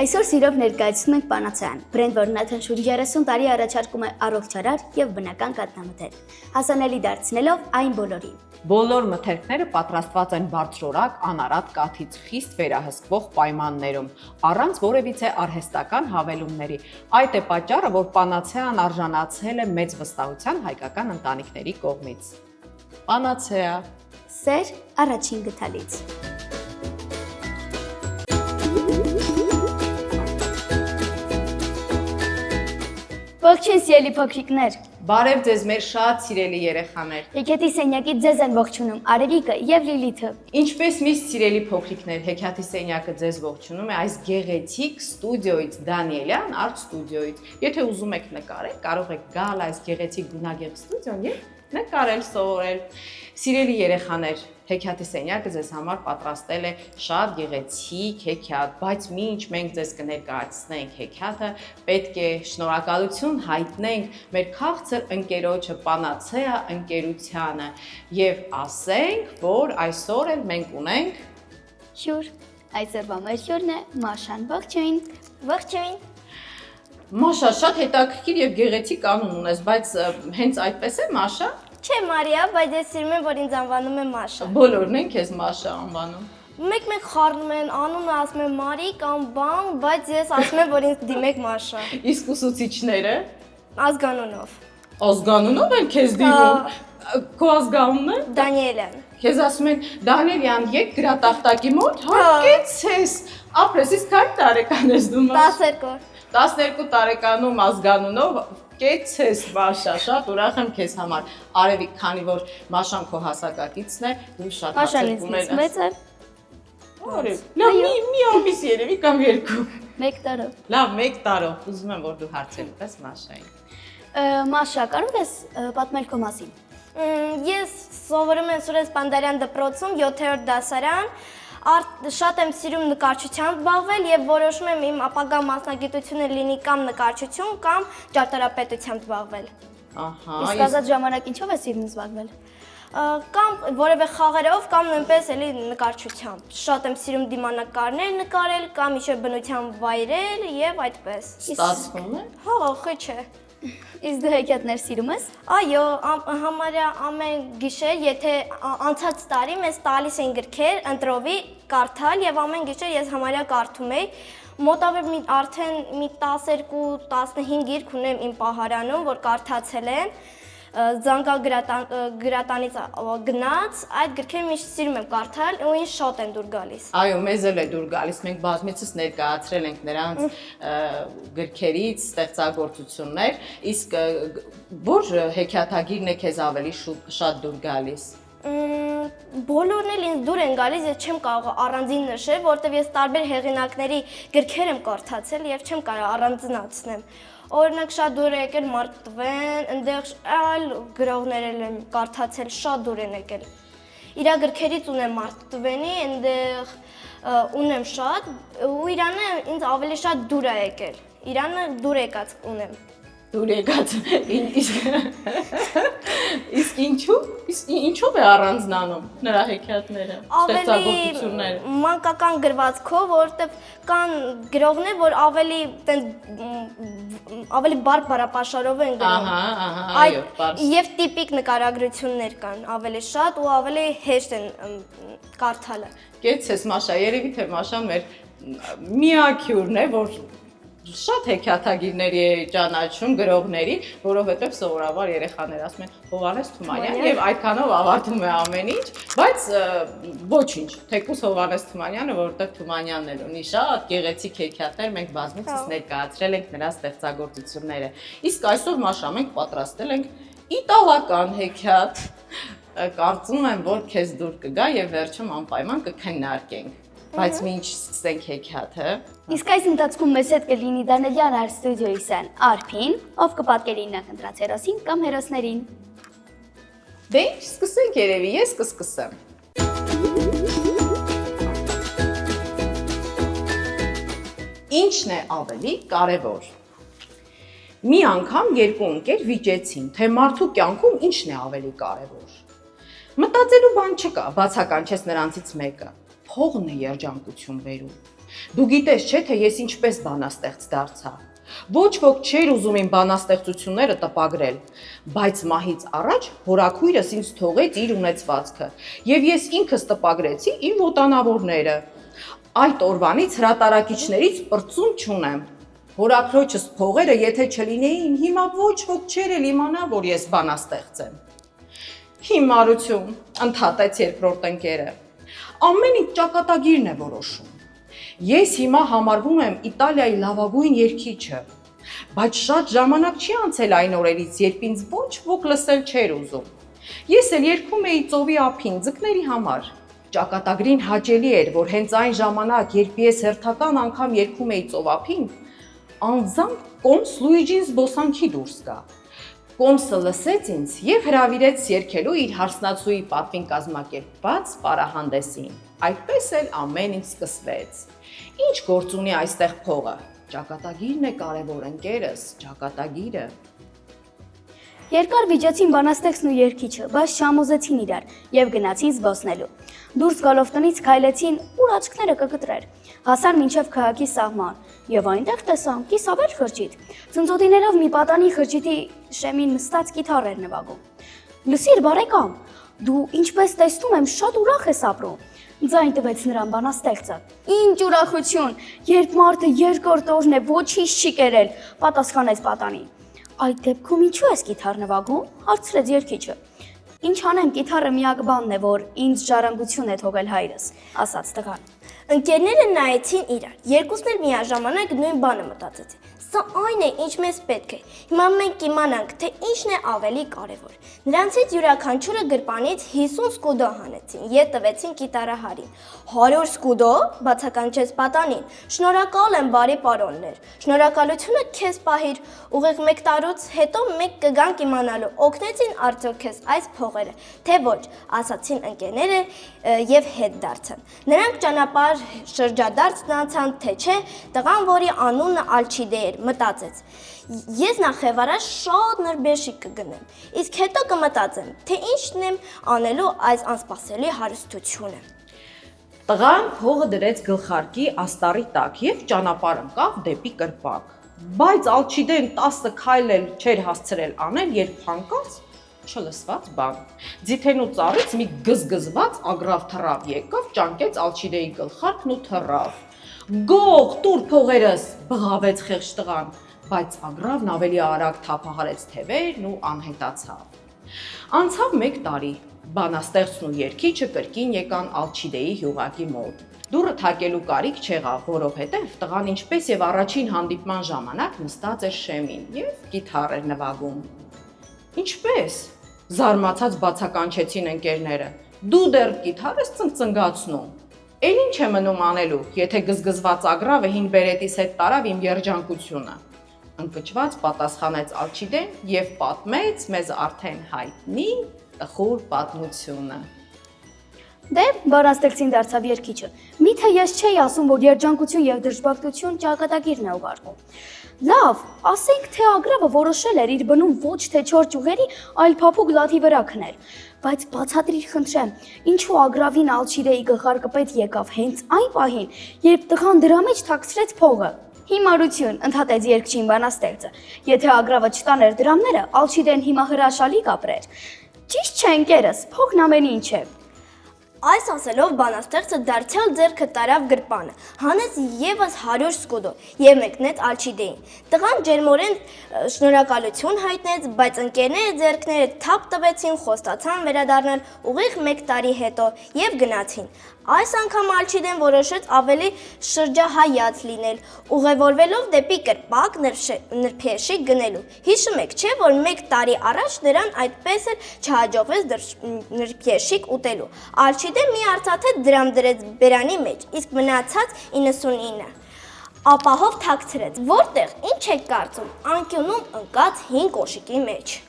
Այսօր սիրով ներկայացնում ենք Պանացեան, բրենդ, որն արդեն շուրջ 30 տարի առաջարկում է առողջարար եւ բնական կաթնամթերք, հասանելի դարձնելով այն բոլորին։ Բոլոր մթերքները պատրաստված են բարձրորակ, անարատ կաթից խիստ վերահսկվող պայմաններում, առանց որևիցե արհեստական հավելումների։ Այդ է պատճառը, որ Պանացեան արժանացել է մեծ վստահության հայկական ընտանիքների կողմից։ Պանացեա։ Սեր առաջին գթալից։ Ողջույն սիրելի փոքրիկներ։ Բարև ձեզ մեր շատ սիրելի երեխաներ։ Հեքիաթի սենյակից ձեզ են ողջունում Արևիկը եւ Լիլիթը։ Ինչպես միշտ սիրելի փոքրիկներ, Հեքիաթի սենյակը ձեզ ողջունում է այս գեղեցիկ ստուդիոից, Դանիելյան արտ ստուդիոից։ Եթե ուզում եք նկարել, կարող եք գալ այս գեղեցիկ գունագեղ ստուդիոն եւ նկարել, սովորել։ Սիրելի երեխաներ, Հեքիաթի սենյակը ձեզ համար պատրաստել է շատ գեղեցիկ հեքիաթ, բայց մինչ մենք ձեզ կներկայացնենք հեքիաթը, պետք է շնորհակալություն հայտնենք մեր քաղցր ընկերոջը Պանացեա ընկերությանը եւ ասենք, որ այսօր էլ մենք ունենք հյուր։ Այսօրվա մեր հյուրն է Մաշան, ողջույն։ Ողջույն։ Մաշա, շատ հետաքրքիր եւ գեղեցիկ անուն ունես, բայց հենց այդպես է Մաշա։ Չէ, Մարիա, բայց ես սիրում եմ, որ ինձ անվանում են Մաշա։ Բոլորն են քեզ Մաշա անվանում։ Մեկ-մեկ խառնում են, անունը ասում են Մարի կամ բան, բայց ես ասում եմ, որ ինձ դիմեք Մաշա։ Իսկ ուսուցիչները Ազգանունով։ ազգանունով են քեզ դիմում։ Քո ազգանունը Դանիելյան։ Քեզ ասում են Դանիելյան, եկ գրատախտակի մոտ, հարկեցես։ Ապրես, իսկ քանի տարեկան ես դու։ 12։ 12 տարեկանում ազգանունով կեցես Մաշա, շատ ուրախ եմ քեզ համար։ Արևիկ, քանի որ Մաշան քո հասակակիցն է, դու շատ Մաշան ինձ մեծ է։ Արև, լավ, մի ամիս երևի կամ երկու։ 1 տարով։ Լավ, 1 տարով, ուզում եմ, որ դու հարցելու պես Մաշային։ Մաշա, կարող ես պատմել քո մասին։ Ես սովորում եմ Սուրեն Սպանդարյան դպրոցում 7-րդ դասարան, շատ եմ սիրում նկարչությամբ զբաղվել եւ որոշում եմ իմ ապագա մասնագիտությունը լինի կամ նկարչություն կամ ճարտարապետությամբ զբաղվել։ Ահա։ Իսկ ազատ ժամանակ ինչով ես սիրում զբաղվել։ Կամ որևէ խաղերով կամ նույնպես էլի նկարչությամբ։ Շատ եմ սիրում դիմանկարներ նկարել կամ իշե բնության վայրել եւ այդպես։ Ստացվում է։ Հա, խի չէ։ Իսկ դու հեքիաթներ սիրում ես։ Այո, համարյա ամեն գիշեր, եթե անցած տարի մեզ տալիս էին գրքեր ընտրովի կարդալ եւ ամեն գիշեր ես համարյա կարդում էի։ Մոտավոր արդեն մի 12-15 գիրք ունեմ իմ պահարանում, որ կարդացել են։ Զանգագրատանից գնաց, այդ գրքերը միշտ սիրում եմ կարդալ ու ինձ շատ են դուր գալիս։ Այո, մեզ էլ է դուր գալիս, մենք բազմիցս ներկայացրել ենք նրանց գրքերից ստեղծագործություններ, իսկ որ հեքիաթագիրն է քեզ ավելի շատ դուր գալիս։ Բոլորն էլ ինձ դուր են գալիս, ես չեմ կարող առանձին նշել, որովհետև ես տարբեր հեղինակների գրքեր եմ կարդացել եւ չեմ կարող առանձնացնել։ Օրինակ շատ դուր է եկել Մարկ Տվեն, այնտեղ այլ գրողներ եմ կարդացել, շատ դուր են եկել։ Իրա գրքերից ունեմ Մարկ Տվենի, այնտեղ ունեմ շատ, ու Իրանը ինձ ավելի շատ դուր է եկել։ Իրանը դուր եկած ունեմ։ Դուր եկած։ Իսկ ինչու՞վ է առանձնանում նրա հեքիաթները, ստեղծագործությունները։ Մանկական գրվածքով, որովհետև կան գրողներ, որ ավելի բարդ բառապաշարով են գրում։ Ահա, այո, բարդ։ Եվ տիպիկ նկարագրություններ կան, ավելի շատ ու ավելի հեշտ են կարդալը։ Կեցես Մաշա, երևի թե Մաշան մեր միակ հյուրն է, որ շատ հեքիաթագիրների է ճանաչում, գրողների, որովհետև սովորաբար երեխաներ ասում են Հովհաննես Թումանյան եւ այդքանով ավարտում է ամեն ինչ, բայց ոչինչ, թեկուզ Հովհաննես Թումանյանը, որովհետև Թումանյանն էլ ունի շատ գեղեցիկ հեքիաթներ, մենք բազմիցս ներկայացրել ենք նրա ստեղծագործությունները։ Իսկ այսօր Մաշա մենք պատրաստել ենք իտալական հեքիաթ։ Կարծում եմ, որ քեզ դուր կգա եւ վերջում անպայման կքննարկենք։ Բայց մինչ սկսենք հեքիաթը։ Իսկ այս ընթացքում մեզ հետ կլինի Դանիելյան արտ ստուդիոյի սան Արփին, ով կպատկերի նախ ընտրած հերոսին կամ հերոսներին։ Դե ինչ, սկսենք երևի, ես կսկսեմ։ Ինչն է ավելի կարևոր։ Մի անգամ երկու ընկեր վիճեցին, թե մարդու կյանքում ինչն է ավելի կարևոր։ Մտածելու բան չկա, բացականչեց նրանցից մեկը։ Փողն է երջանկություն բերում։ Դու գիտես չէ, թե ես ինչպես բանաստեղծ դարձա։ Ոչ ոք չէր ուզում իմ բանաստեղծությունները տպագրել, բայց մահից առաջ հորաքույրս ինձ թողեց իր ունեցվածքը, եւ ես ինքս տպագրեցի իմ ոտանավորները։ Այդ օրվանից հրատարակիչներից պրծում չունեմ։ Հորաքրոջս փողերը եթե չլինեին, հիմա ոչ ոք չէր էլ իմանա, որ ես բանաստեղծ եմ։ Հիմարություն, ընդհատեց երկրորդ ընկերը։ Ամեն ինչ ճակատագիրն է որոշում։ Ես հիմա համարվում եմ Իտալիայի լավագույն երգիչը, բայց շատ ժամանակ չի անցել այն օրերից, երբ ինձ ոչ ոք լսել չէր ուզում։ Ես էլ երգում էի ծովի ափին ձկների համար։ Ճակատագրին հաճելի էր, որ հենց այն ժամանակ, երբ ես հերթական անգամ երգում էի ծովափին, անձամբ կոմս Լուիջին զբոսանքի դուրս գա։ Կոմսը լսեց ինձ եւ հրավիրեց երգելու իր հարսնացուի պատվին կազմակերպված պարահանդեսին։ Այդպես էլ ամեն ինչ սկսվեց։ Ինչ գործ ունի այստեղ փողը։ Ճակատագիրն է կարևոր, ընկերս, ճակատագիրը։ Երկար վիճեցին բանաստեղծն ու երգիչը, բայց չհամոզեցին իրար եւ գնացին զբոսնելու։ Դուրս գալով տնից քայլեցին, ուր աչքները կկտրեր։ Հասան մինչև քաղաքի սահման եւ այնտեղ տեսան կիսավեր խրճիթ։ Ծնծոտիներով մի պատանի խրճիթի շեմին նստած կիթառ էր նվագում։ Լսիր, բարեկամ, դու ինչպես տեսնում եմ շատ ուրախ ես ապրում։ Ձայն տվեց նրան բանաստեղծը։ Ինչ ուրախություն, երբ մարդը երկրորդ օրն է ոչինչ չի կերել, պատասխանեց պատանին։ Այդ դեպքում ինչու ես կիթառ նվագում, հարցրեց երգիչը։ Ինչ անեմ, կիթառը միակ բանն է, որ ինձ ժառանգություն է թողել հայրս, ասաց տղան։ Ընկերները նայեցին իրար, երկուսն էլ միաժամանակ նույն բանը մտածեցին։ Սա այն է, ինչ մեզ պետք է։ Հիմա մենք կիմանանք, թե ինչն է ավելի կարևոր։ Նրանցից յուրաքանչյուրը գրպանից 50 սկուդո հանեցին եւ տվեցին կիտարահարին։ 100 սկուդո, բացականչեց պատանին։ Շնորհակալ եմ, բարի պարոններ։ Շնորհակալությունը քեզ պահիր։ Ուղիղ 1 տարուց հետո մենք կգանք իմանալու, օգնեցին արդյոք քեզ այս փողերը, թե ոչ, ասացին ընկերները եւ հետ դարձան։ Նրանք ճանապարհ շրջադարձ անցան, թե չէ, տղան, որի անունը Ալչիդե էր, մտածեց. Ես նախևառաջ շատ նրբերշիկ կգնեմ, իսկ հետո կմտածեմ, թե ինչն եմ անելու այս անսպասելի հարստությունը։ Տղան փողը դրեց գլխարկի աստառի տակ եւ ճանապարհ ընկավ դեպի կրպակ։ Բայց Ալչիդեն 10 քայլ էլ չէր հասցրել անել, երբ հանկարծ չլսված բան։ Ձիթենու ծառից մի գզգզված ագրավ թռավ եկավ, ճանկեց Ալչիդեի գլխարկն ու թռավ։ Գող, տուր փողերս, բղավեց խեղճ տղան, բայց ագրավն ավելի արագ թափահարեց թևերն ու անհետացավ։ Անցավ 1 տարի, բանաստեղծն ու երգիչը կրկին եկան Ալչիդեի հյուղակի մոտ։ Դուռը թակելու կարիք չեղավ, որովհետև տղան ինչպես եւ առաջին հանդիպման ժամանակ նստած էր շեմին եւ կիթառ էր նվագում։ Ինչպես, զարմացած բացականչեցին ընկերները, դու դեռ կիթառ ես ծնծնգացնում։ Էլ ինչ է մնում անելու, եթե գզգզված ագրավը հին բերետիս հետ տարավ իմ երջանկությունը։ Ընկճված պատասխանեց Ալչիդեն եւ պատմեց մեզ արդեն հայտնի տխուր պատմությունը։ Դե, բանաստեղծին դարձավ երգիչը։ Միթե ես չէի ասում, որ երջանկություն եւ դժբախտություն ճակատագիրն է ուղարկում։ Լավ, ասենք թե ագրավը որոշել էր իր բնում ոչ թե 4 ճյուղերի, այլ փափուկ լաթի վրա քնել։ Բայց բացատրիր խնդրեմ, ինչու ագրավին Ալչիդեի գլխարկը պետք եկավ հենց այն պահին, երբ տղան դրա մեջ թաքցրեց փողը։ Հիմարություն, ընդհատեց երգչին բանաստեղծը։ Եթե ագրավը չտաներ դրամները, Ալչիդեն հիմա հրաշալի կապրեր։ Ճիշտ չէ, ընկերս, փողն ամեն ինչ է։ Այս ասելով բանաստեղծը դարձյալ ձեռքը տարավ գրպանը, հանեց եւս 100 սկուդո եւ մեկնեց Ալչիդեին։ Տղան ջերմորեն շնորհակալություն հայտնեց, բայց ընկերները ձեռքները թափ տվեցին, խոստացան վերադառնալ ուղիղ 1 տարի հետո եւ գնացին։ Այս անգամ Ալչիդեն որոշեց ավելի շրջահայաց լինել, ուղևորվելով դեպի կրպակ նրբերշիկ գնելու։ Հիշում եք, չէ՞, որ 1 տարի առաջ նրան այդպես էլ չհաջողվեց նրբերշիկ ուտելու։ Ալչիդեն մի արծաթե դրամ դրեց բերանի մեջ, իսկ մնացած 99-ը ապահով թաքցրեց, որտեղ, ինչ եք կարծում, անկյունում ընկած 5 կոշիկի մեջ։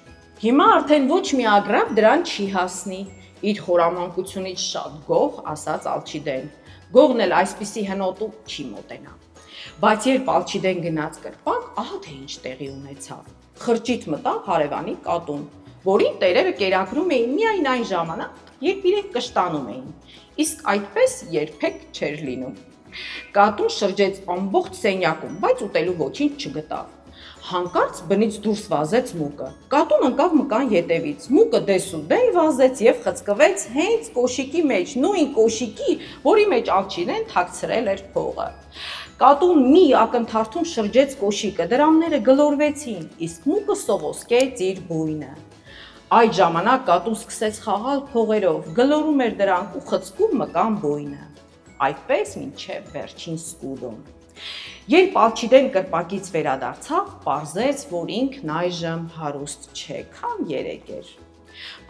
Հիմա արդեն ոչ մի ագրավ դրան չի հասնի։ Իր խորամանկությունից շատ գող, ասաց Ալչիդեն։ Գողն էլ այսպիսի հնոտու չի մոտենա։ Բայց երբ Ալչիդեն գնաց կրպակ, ահա թե ինչ տեղի ունեցավ։ Խրճիթ մտավ հարևանի կատուն, որին տերերը կերակրում էին միայն այն ժամանակ, երբ իրենք կշտանում էին, իսկ այդպես երբեք չէր լինում։ Կատուն շրջեց ամբողջ սենյակում, բայց ուտելու ոչինչ չգտավ։ Հանկարծ բնից դուրս վազեց մուկը։ Կատուն ընկավ մկան ետևից։ Մուկը դեսուդեն վազեց եւ խցկվեց հենց կոշիկի մեջ, նույն կոշիկի, որի մեջ Ալչիդեն թաքցրել էր փողը։ Կատուն մի ակնթարթում շրջեց կոշիկը, դրամները գլորվեցին, իսկ մուկը սողոսկեց իր բույնը։ Այդ ժամանակ կատուն սկսեց խաղալ փողերով, գլորում էր դրանք ու խցկում մկան բույնը։ Այդպես մինչև վերջին սկուդում։ Երբ Ալչիդեն կրպակից վերադարձավ, պարզեց, որ ինքն այժմ հարուստ չէ, քան երեկ էր։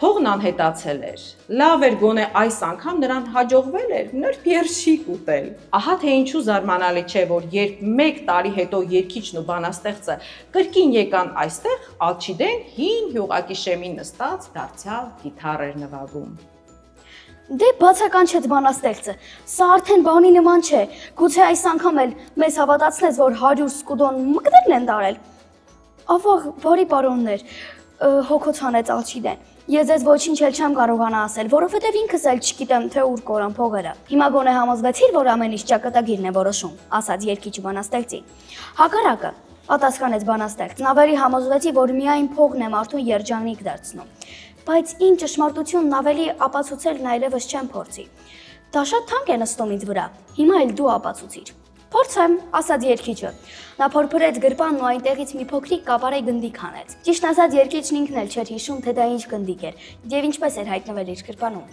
Փողն անհետացել էր։ Լավ էր գոնե այս անգամ նրան հաջողվել էր նրբ երշիկ ուտել։ Ահա թե ինչու զարմանալի չէ, որ երբ 1 տարի հետո երգիչն ու բանաստեղծը կրկին եկան այստեղ, Ալչիդեն հին հյուղակի շեմին նստած դարձյալ գիտար էր նվագում։ Դե բացական չէ բանաստեղծը, սա արդեն բանի նման չէ, գուցե այս անգամ էլ մեզ հավատացնես, որ 100 սկուդոն մկներն են տարել։ Ավաղ, բարի պարոններ, հոգոց հանեց Ալչիդեն, ես ձեզ ոչինչ էլ չեմ կարողանա ասել, որովհետև ինքս էլ չգիտեմ, թե ուր կորան փողերը։ Հիմա գոնե համոզվեցիր, որ ամեն ինչ ճակատագիրն է որոշում, ասաց երգիչ բանաստեղծի։ Հակառակը, պատասխանեց բանաստեղծն, ավելի համոզվեցի, որ միայն փողն է մարդուն երջանիկ դարձնում։ Բայց իմ ճշմարտությունն ավելի ապացուցելն այլևս չեմ փորձի։ Դա շատ թանկ է նստում ինձ վրա։ Հիմա էլ դու ապացուցիր։ Փորձեմ, ասաց երգիչը։ Նա փորփրեց գրպանն ու այնտեղից մի փոքրիկ կապարե գնդիկ հանեց։ Ճիշտ ասած, երգիչն ինքն էլ չէր հիշում, թե դա ինչ գնդիկ էր եւ ինչպես էր հայտնվել իր գրպանում։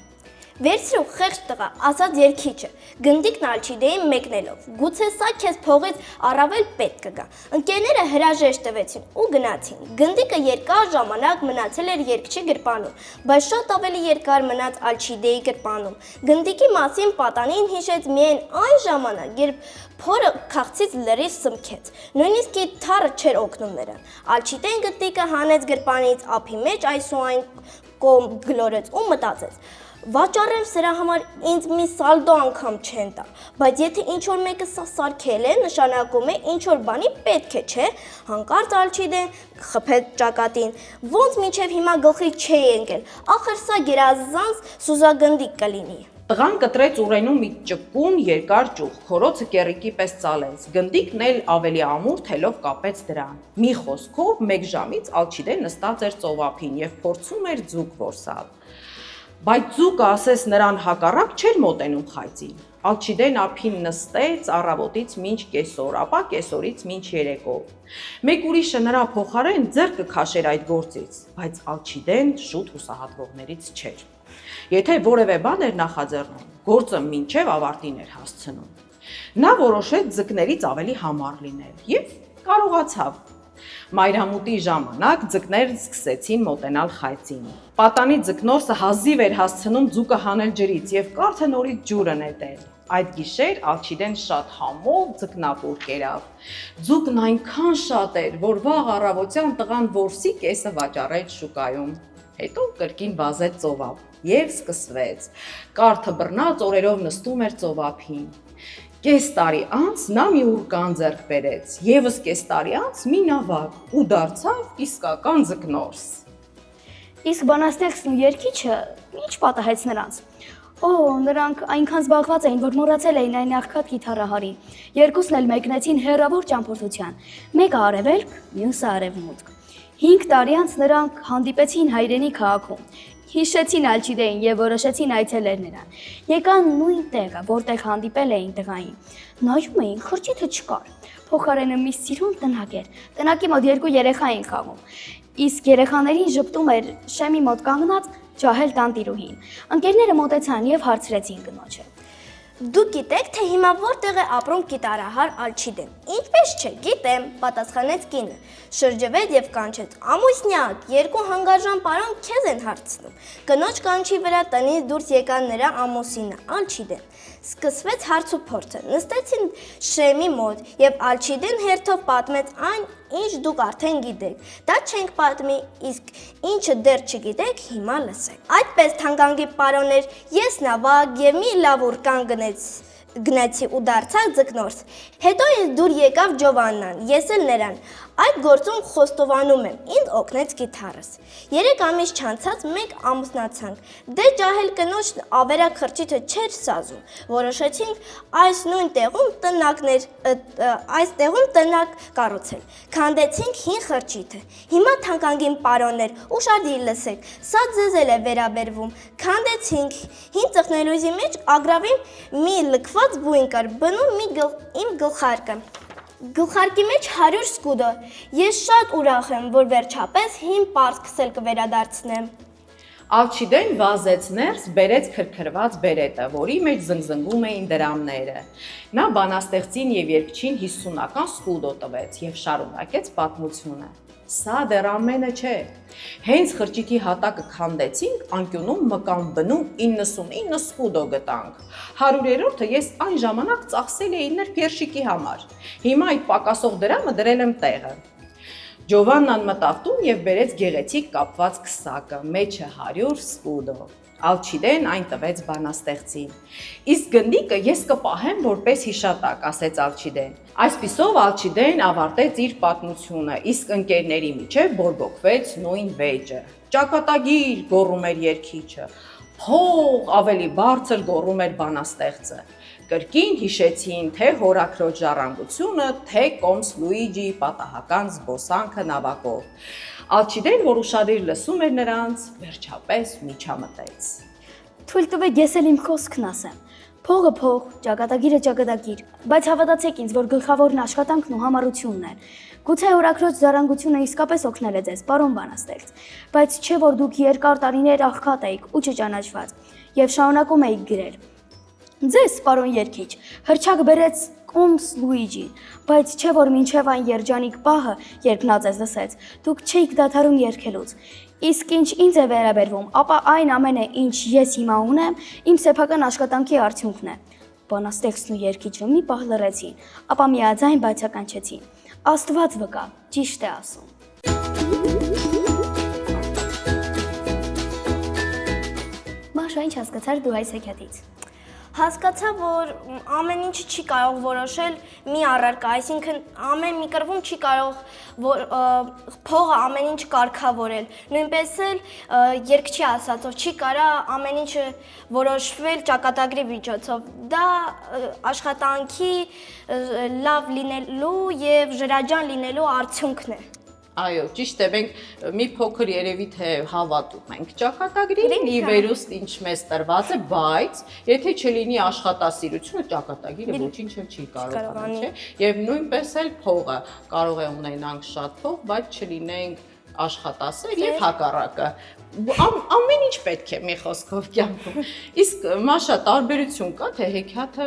Վերցրու խեղճ տղա, ասաց երգիչը, գնդիկն Ալչիդեին մեկնելով։ Գուցե սա քեզ փողից առավել պետք կգա։ Ընկերները հրաժեշտ տվեցին ու գնացին։ Գնդիկը երկար ժամանակ մնացել էր երգչի գրպանում, բայց շատ ավելի երկար մնաց Ալչիդեի գրպանում։ Գնդիկի մասին պատանին հիշեց միայն այն ժամանակ, երբ փորը քաղցից լրիվ սմքեց։ Նույնիսկ թառը չէր օգնում նրան։ Ալչիդեն գնդիկը հանեց գրպանից ափի մեջ այս ու այն կողմ գլորեց ու մտածեց. Վաճառեմ սրա համար ինձ մի սալդո անգամ չեն տա, բայց եթե ինչ-որ մեկը սա սարքել է, նշանակում է ինչ-որ բանի պետք է, չէ, հանկարծ Ալչիդեն խփեց ճակատին, ոնց մինչև հիմա գլխի չէ ընկել, ախր սա գերազանց սուզագնդիկ կլինի։ Տղան կտրեց ուռենում մի ճկուն երկար ճյուղ, քորոցը կեռիկի պես ծալեց, գնդիկն էլ ավելի ամուր թելով կապեց դրան։ Մի խոսքով 1 ժամից Ալչիդեն նստած էր ծովափին եւ փորձում էր ձուկ որսալ։ Բայց ձուկը ասես նրան հակառակ չէր մոտենում խայծին։ Ալչիդեն ափին նստեց առավոտից մինչ կեսօր, ապա կեսօրից մինչ երեկո։ Մեկ ուրիշը նրա փոխարեն ձեռքը քաշեր այդ գործից, բայց Ալչիդեն շուտ հուսահատվողներից չէր։ Եթե որևէ բան էր նախաձեռնում, գործը մինչև ավարտին էր հասցնում։ Նա որոշեց ձկներից ավելի համառ լինել եւ կարողացավ։ Մայրամուտի ժամանակ ձկներն սկսեցին մոտենալ խայծին։ Պատանի ձկնորսը հազիվ էր հասցնում ձուկը հանել ջրից եւ կարթը նորից ջուրը նետել։ Այդ գիշեր Ալչիդեն շատ համով ձկնապուր կերավ։ Ձուկն այնքան շատ էր, որ վաղ առավոտյան տղան որսի կեսը վաճառեց շուկայում։ Հետո կրկին վազեց ծովափ եւ սկսվեց։ Կարթը բռնած օրերով նստում էր ծովափին։ Կես տարի անց նա մի ուրկան ձեռք բերեց, եւս կես տարի անց մի նավակ ու դարձավ իսկական ձկնորս։ Իսկ բանաստեղծն ու երգիչը ինչ պատահեց նրանց։ Օ, նրանք այնքան զբաղված էին, որ մոռացել էին այն աղքատ գիթառահարին։ Երկուսն էլ մեկնեցին հեռավոր ճամփորդության։ Մեկը արևելք, մյուսը արևմուտք։ 5 տարի անց նրանք հանդիպեցին հայրենի քաղաքում։ Հիշեցին Ալչիդեին եւ որոշեցին այցելել նրան։ Եկան նույն տեղը, որտեղ հանդիպել էին տղային։ Նայում էին, խրճիթը չկար։ Փոխարենը մի սիրուն տնակ էր։ Տնակի մոտ 2 երեխա էին խաղում։ Իսկ երեխաներին ժպտում էր շեմի մոտ կանգնած ջահել տանտիրուհին։ Ընկերները մոտեցան եւ հարցրեցին կնոջը. Դուք գիտեք, թե հիմա որտեղ է ապրում գիտարահար Ալչիդեն։ Ինչպես չէ, գիտեմ, պատասխանեց կինը։ Շրջվեց եւ կանչեց. ամուսնյակ, 2 հանգարժան պարոն քեզ են հարցնում։ Կնոջ կանչի վրա տնից դուրս եկան նրա ամուսինը Ալչիդեն։ Սկսվեց հարցուփորձը։ Նստեցին շեմի մոտ եւ Ալչիդեն հերթով պատմեց այն, ինչ դուք արդեն գիտեք։ Դա չենք պատմի, իսկ ինչը դեռ չգիտեք, հիմա լսեք։ Այդպես թանկագին պարոններ, ես նավակ եւ մի լավ ուրկան գնացի ու դարձա ձկնորս։ Հետո ինձ դուր եկավ Ջովաննան, ես էլ նրան։ Այդ գործում խոստովանում եմ, ինձ օգնեց գիթառս։ 3 ամիս չանցած մենք ամուսնացանք։ Դե ջահել կնոջ ավերակ խրճիթը չէր սազում։ Որոշեցինք այս նույն տեղում տնակ կառուցել։ Քանդեցինք հին խրճիթը։ Հիմա թանկագին պարոններ, ուշադիր լսեք, սա ձեզ էլ է վերաբերվում։ Քանդեցինք հին ծխնելույզի մեջ ագրավի մի լքված բույն կար, բնում իմ գլխարկը։ Գլխարկի մեջ 100 սկուդը։ Ես շատ ուրախ եմ, որ վերջապես հին պարսկսել կվերադարձնեմ։ Ալչիդեն վազեց ներս, բերեց քրքրված բերետը, որի մեջ զնգզնգում էին դրամները։ Նա բանաստեղծին եւ երգչին 50-ական սկուդո տվեց եւ շարունակեց պատմությունը։ Սա դեռ ամենը չէ։ Հենց խրճիթի հատակը քանդեցինք, անկյունում մկան բնում 99 սկուդո գտանք։ 100-րդը ես այն ժամանակ ծախսել էի նրբ երշիկի համար։ Հիմա այդ պակասող դրամը դրել եմ տեղը։ Ջովաննան մտավ տուն եւ բերեց գեղեցիկ կապված քսակը, մեջը 100 սկուդո։ Ալչիդեն այն տվեց բանաստեղծին։ Իսկ գնդիկը ես կպահեմ որպես հիշատակ, ասեց Ալչիդեն։ Այսպիսով Ալչիդեն ավարտեց իր պատմությունը, իսկ ընկերների միջև բորբոքվեց նույն վեճը։ Ճակատագիր գոռում էր երգիչը, փող ավելի բարձր գոռում էր բանաստեղծը։ Կրկին հիշեցին թե հորաքրոջ ժառանգությունը, թե կոմս Լուիջիի պատահական զբոսանքը նավակով։ Ալչիդեն, որ ուշադիր լսում էր նրանց, վերջապես միջամտեց։ Թույլ տվեք ես էլ իմ խոսքն ասեմ։ Փողը փող, ճակատագիրը ճակատագիր, բայց հավատացեք ինձ, որ գլխավորն աշխատանքն ու համառությունն են։ Գուցե հորաքրոջ ժառանգությունը իսկապես օգնել է ձեզ, պարոն բանաստեղծ, բայց չէ որ դուք երկար տարիներ աղքատ էիք ու չճանաչված եւ շարունակում էիք գրել։ Ձեզ, պարոն երգիչ, հրճակ բերեց կոմս Լուիջին, բայց չէ որ մինչև այն երջանիկ պահը, երբ նա ձեզ լսեց, դուք չէիք դադարում երգելուց։ Իսկ ինչ ինձ է վերաբերվում, ապա այն ամենը, ինչ ես հիմա ունեմ, իմ սեփական աշխատանքի արդյունքն է։ Բանաստեղծն ու երգիչը մի պահ լռեցին, ապա միաձայն բացականչեցին։ Աստված վկա, ճիշտ է ասում։ Մաշա, ինչ հասկացար դու այս հեքիաթից։ Հասկացա, որ ամեն ինչ չի կարող որոշել մի առարկա, այսինքն ամեն մի կրվում չի կարող փողը ամեն ինչ կարգավորել։ Նույնպես էլ երգչի ասածով չի կարա ամեն ինչը որոշվել ճակատագրի միջոցով։ Դա աշխատանքի լավ լինելու եւ ժրաջան լինելու արդյունքն է։ Այո, ճիշտ է, մենք մի փոքր երևի թե հավատում ենք ճակատագրին, ի վերուստ ինչ մեզ տրված է, բայց եթե չլինի աշխատասիրությունը, ճակատագիրը ոչինչ չի կարող անել, չէ՞։ Եվ նույնպես էլ փողը կարող է ունենանք շատ փող, բայց չլինենք աշխատասեր եւ հակառակը։ Ամեն ինչ պետք է մի խոսքով կյանքում։ Իսկ Մաշա, տարբերություն կա թե հեքիաթը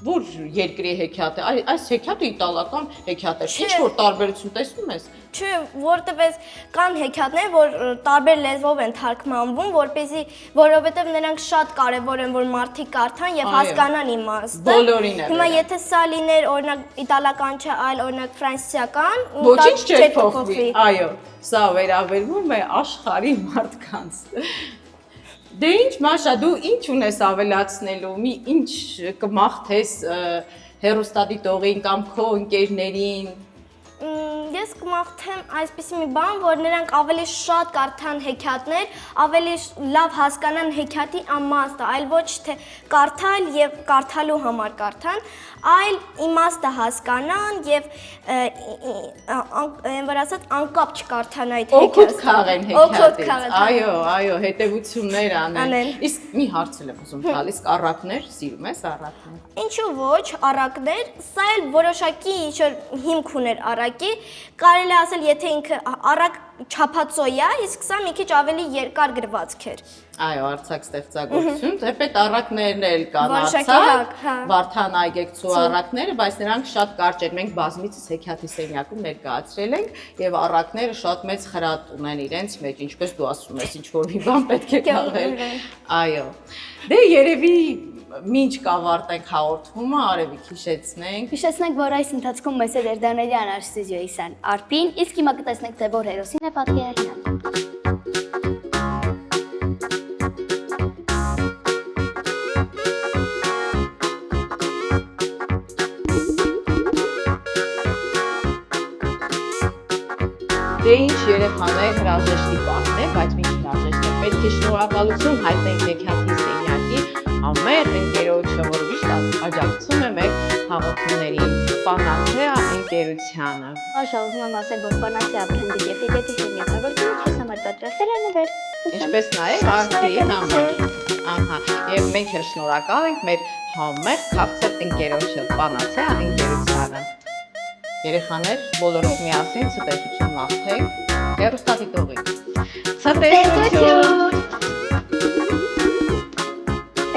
որ երկրի հեքիաթ է, այս հեքիաթը իտալական հեքիաթ է, ինչ որ տարբերություն տեսնում ես։ Չէ, որտեւս կան հեքիաթներ, որ տարբեր լեզվով են թարգմանվում, որովհետեւ նրանք շատ կարեւոր են, որ մարդիկ կարդան եւ հասկանան իմաստը։ Բոլորին է։ Հիմա եթե սա լիներ օրինակ իտալական չէ, այլ օրինակ ֆրանսիական, ոչինչ չէ փոխվի։ Այո, սա վերաբերվում է աշխարհի մարդկանց։ Դե ինչ Մաշա, դու ինչ ունես ավելացնելու, մի ինչ կմաղթես հեռուստադիտողին կամ քո ընկերներին։ Ես կմաղթեմ այսպիսի մի բան, որ նրանք ավելի շատ կարդան հեքիաթներ, ավելի լավ հասկանան հեքիաթի իմաստը, այլ ոչ թե կարդալ եւ կարդալու համար կարդան, այլ իմաստը հասկանան եւ որ ասած անկապ չկարդան այդ հեքիաթը։ Օգուտ քաղեն հեքիաթից։ Այո, հետևություններ անեն։ Իսկ մի հարց եմ ուզում տալ, իսկ առակներ սիրում ես առակներ։ Ինչու ոչ, առակներ, սա էլ որոշակի ինչ-որ հիմք ուներ առակի, կարելի է ասել, եթե ինքը առակ չափածոյ է, իսկ սա մի քիչ ավելի երկար գրվածք էր։ Այո, արձակ ստեղծագործություն, թեպետ առակներն էլ կան արձակ, Վարդան Այգեկցու առակները, բայց նրանք շատ կարճ են, մենք բազմիցս հեքիաթի սենյակում ներկայացրել ենք եւ առակները շատ մեծ խրատ ունեն իրենց մեջ, ինչպես դու ասում ես, ինչ որ մի բան պետք է քաղել։ Այո։ Դե երևի մինչ կավարտենք հաղորդումը, Արևիկ հիշեցնենք։ Հիշեցնենք, որ այս ընթացքում մեզ էր Դանելյան ստուդիոյի սան Արփին, իսկ հիմա կտեսնենք թե որ հերոսին է պատկերել։ երեխաներ հրաժեշտի պահն է, բայց ինչ հրաժեշտ է։ Պետք է շնորհակալություն հայտնենք Եքիաթի սենյակի ամեր ընկերոջը, որ միշտ աջակցում է մեր հաղորդումներին, Պանացեա ընկերությանը։ Աշա ուզում եմ ասել, որ Պանացեա բրենդի եւ Եքիաթի սենյակավորությունը քեզ համար պատրաստել է նվեր։ Ինչպես նաև արտի համար։ Ահա, եւ մենք էլ շնորհակալ ենք մեր համեր քաղցրտ ընկերոջը, Պանացեա ընկերությանը։ Երեխաներ, բոլորս միասին ցտեսություն մաղթենք հեռուստադիտողին։ Ցտեսություն։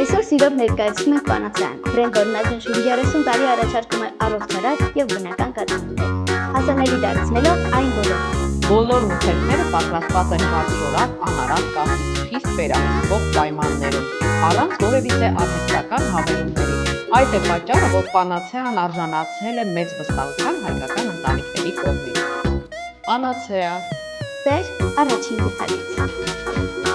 Այսօր սիրով ներկայացնում ենք Պանացեան։ Բրենդ, որն այժմ շուրջ 30 տարի առաջարկում է առողջարար եւ բնական կաթողներ, հասանելի դարձնելով այն բոլորին։ Բոլոր մթերքները պատրաստված են բարձրորակ անարատ կաթից խիստ վերահսկող պայմաններում, առանց որևիցե արհեստական հավելումների։ Այդ է պատճառը, որ Պանացեան արժանացել է մեծ վստահության հայկական ընտանիքների կողմից։ Պանացեա։ Սեր առաջին գութալից։